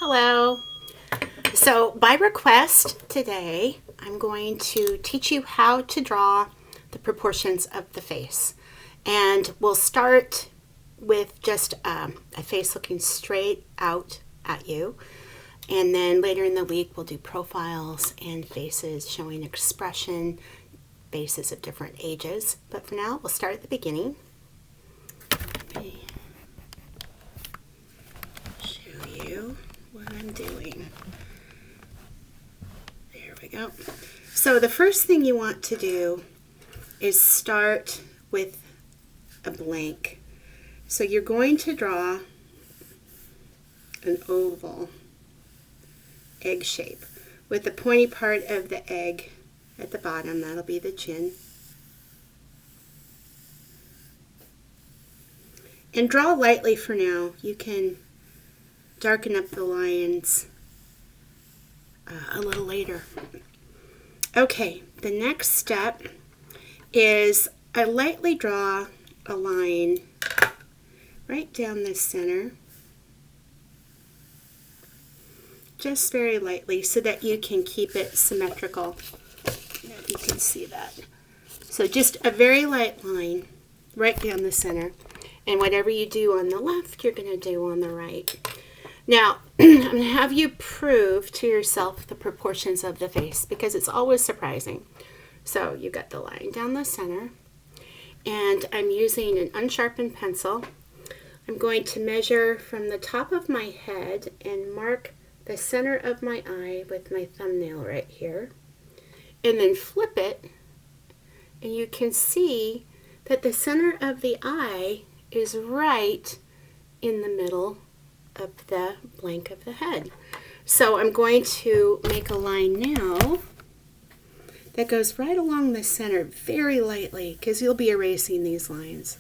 Hello. So by request today, I'm going to teach you how to draw the proportions of the face. And we'll start with just a face looking straight out at you. And then later in the week, we'll do profiles and faces showing expression, faces of different ages. But for now, we'll start at the beginning. Let me show you what I'm doing. There we go. So the first thing you want to do is start with a blank. So you're going to draw an oval egg shape with the pointy part of the egg at the bottom. That'll be the chin. And draw lightly for now. You can darken up the lines a little later. Okay, the next step is I lightly draw a line right down the center, just very lightly so that you can keep it symmetrical. You can see that. So just a very light line right down the center, and whatever you do on the left, you're going to do on the right. Now, I'm going to have you prove to yourself the proportions of the face because it's always surprising. So you got the line down the center, and I'm using an unsharpened pencil. I'm going to measure from the top of my head and mark the center of my eye with my thumbnail right here, and then flip it, and you can see that the center of the eye is right in the middle of the blank of the head. So I'm going to make a line now that goes right along the center very lightly because you'll be erasing these lines.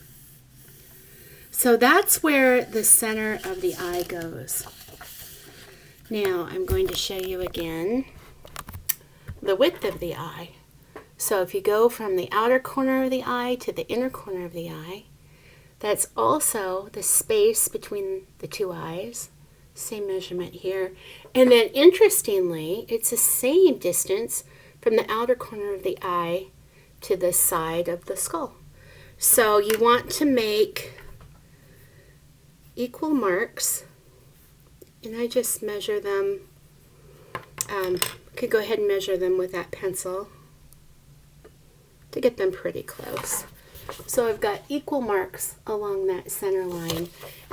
So that's where the center of the eye goes. Now I'm going to show you again the width of the eye. So if you go from the outer corner of the eye to the inner corner of the eye, that's also the space between the two eyes. Same measurement here. And then interestingly, it's the same distance from the outer corner of the eye to the side of the skull. So you want to make equal marks, and I just measure them. Could go ahead and measure them with that pencil to get them pretty close. So I've got equal marks along that center line,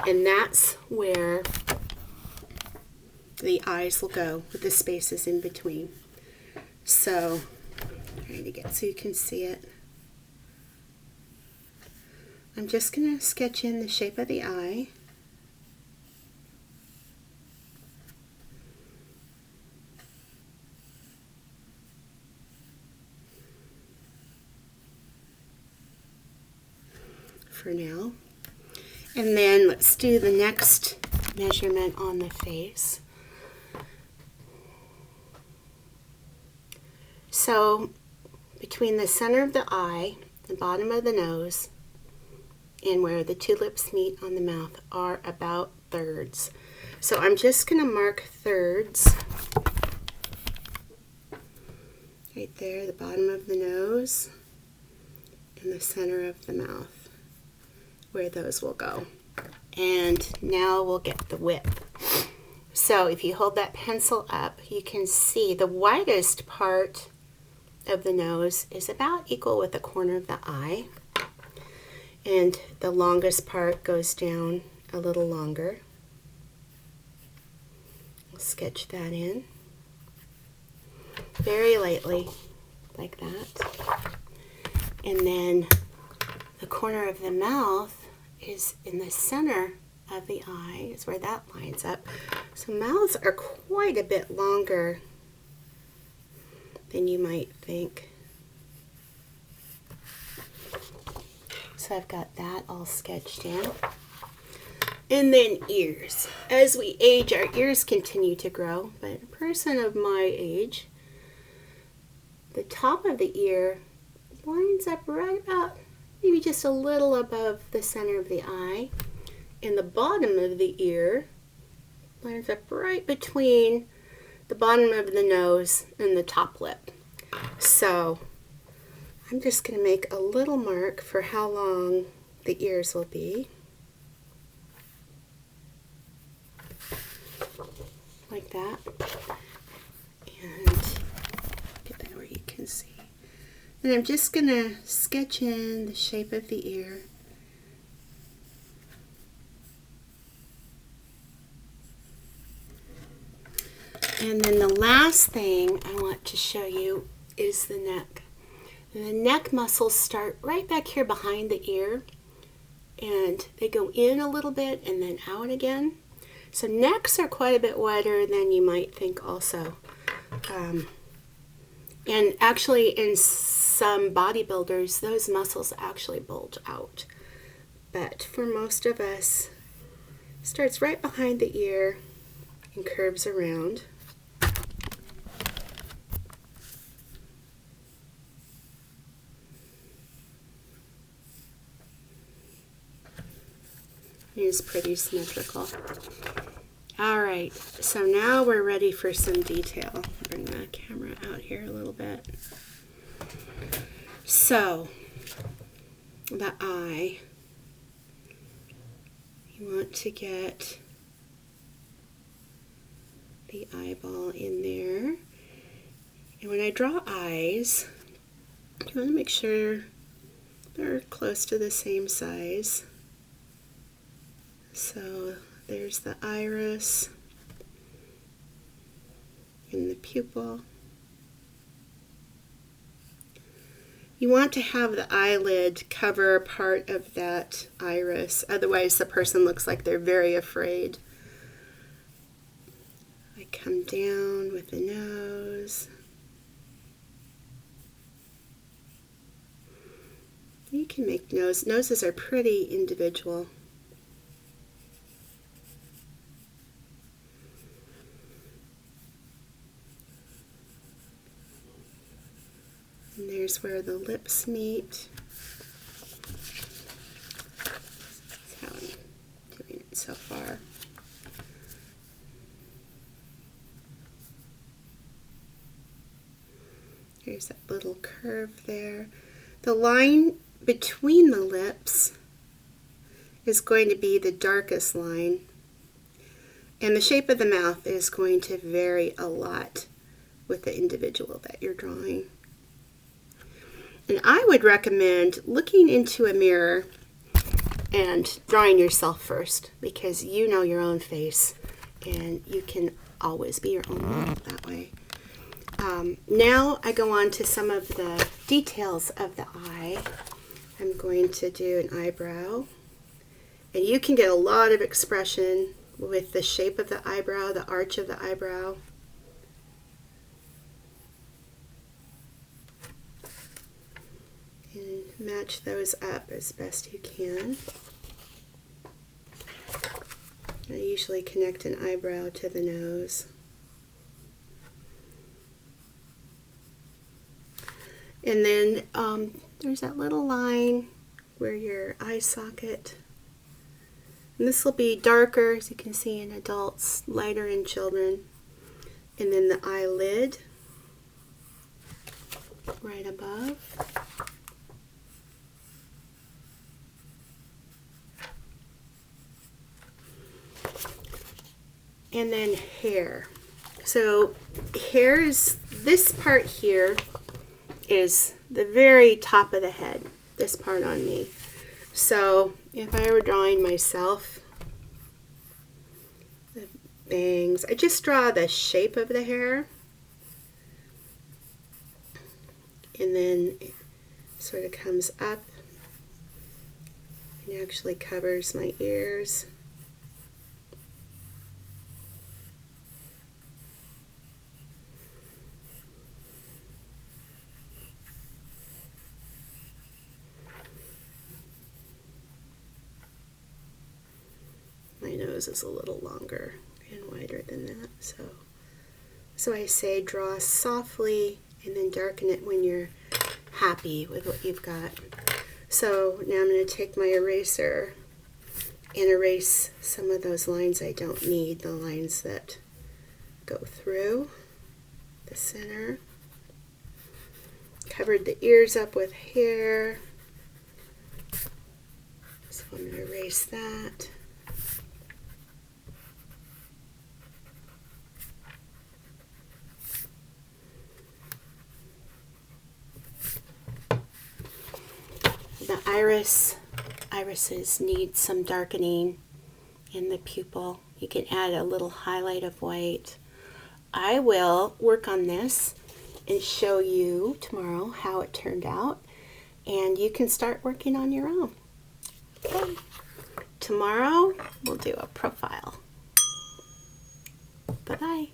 and that's where the eyes will go with the spaces in between. So I'm trying to get so you can see it. I'm just going to sketch in the shape of the eye. For now. And then let's do the next measurement on the face. So between the center of the eye, the bottom of the nose, and where the two lips meet on the mouth are about thirds. So I'm just going to mark thirds right there, the bottom of the nose and the center of the mouth, where those will go. And now we'll get the width. So if you hold that pencil up, you can see the widest part of the nose is about equal with the corner of the eye, and the longest part goes down a little longer. We'll sketch that in very lightly like that. And then the corner of the mouth is in the center of the eye, is where that lines up. So mouths are quite a bit longer than you might think. So I've got that all sketched in. And then ears. As we age, our ears continue to grow, but a person of my age, the top of the ear lines up right about maybe just a little above the center of the eye, and the bottom of the ear lines up right between the bottom of the nose and the top lip. So I'm just going to make a little mark for how long the ears will be. Like that. And get that where you can see. And I'm just going to sketch in the shape of the ear. And then the last thing I want to show you is the neck. And the neck muscles start right back here behind the ear, and they go in a little bit and then out again. So necks are quite a bit wider than you might think also. And actually in some bodybuilders, those muscles actually bulge out. But for most of us, it starts right behind the ear and curves around. It is pretty symmetrical. All right, so now we're ready for some detail. Bring the camera out here a little bit. So, the eye, you want to get the eyeball in there. And when I draw eyes, you want to make sure they're close to the same size. So there's the iris and the pupil. You want to have the eyelid cover part of that iris, otherwise the person looks like they're very afraid. I come down with the nose. You can make noses are pretty individual. And there's where the lips meet. That's how I'm doing it so far. There's that little curve there. The line between the lips is going to be the darkest line, and the shape of the mouth is going to vary a lot with the individual that you're drawing. And I would recommend looking into a mirror and drawing yourself first, because you know your own face and you can always be your own model that way. Now I go on to some of the details of the eye. I'm going to do an eyebrow, and you can get a lot of expression with the shape of the eyebrow, the arch of the eyebrow. And match those up as best you can. I usually connect an eyebrow to the nose. And then there's that little line where your eye socket. And this will be darker, as you can see, in adults, lighter in children. And then the eyelid right above. And then hair. So hair is, this part here is the very top of the head, this part on me. So if I were drawing myself, the bangs, I just draw the shape of the hair, and then it sort of comes up and actually covers my ears. My nose is a little longer and wider than that, so I say draw softly and then darken it when you're happy with what you've got. So now I'm going to take my eraser and erase some of those lines I don't need, the lines that go through the center. Covered the ears up with hair, so I'm going to erase that. The irises need some darkening in the pupil. You can add a little highlight of white. I will work on this and show you tomorrow how it turned out, and you can start working on your own. Okay. Tomorrow we'll do a profile. Bye-bye.